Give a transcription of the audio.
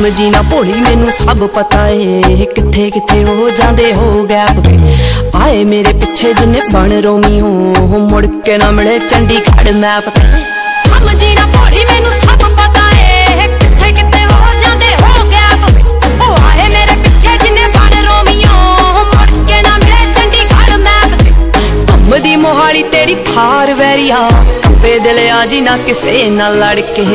समझी ना भोली मैनू सब पता है, किथे किथे हो जांदे हो गैप वे। आए मेरे पिछे जिन्ने बन रोमी हो, मुड़ के ना मिले चंडीगढ़ मैप ते। समझी ना भोली मैनू सब पता है, किथे किथे हो जांदे हो गैप वे। ओ आए मेरे पिछे जिन्ने बन रोमी हो, मुड़ के ना मिले चंडीगढ़ मैप ते। कंबदी मोहाली तेरी थार वैरिया, कंबे दिल आजी ना किसे ना लड़ के।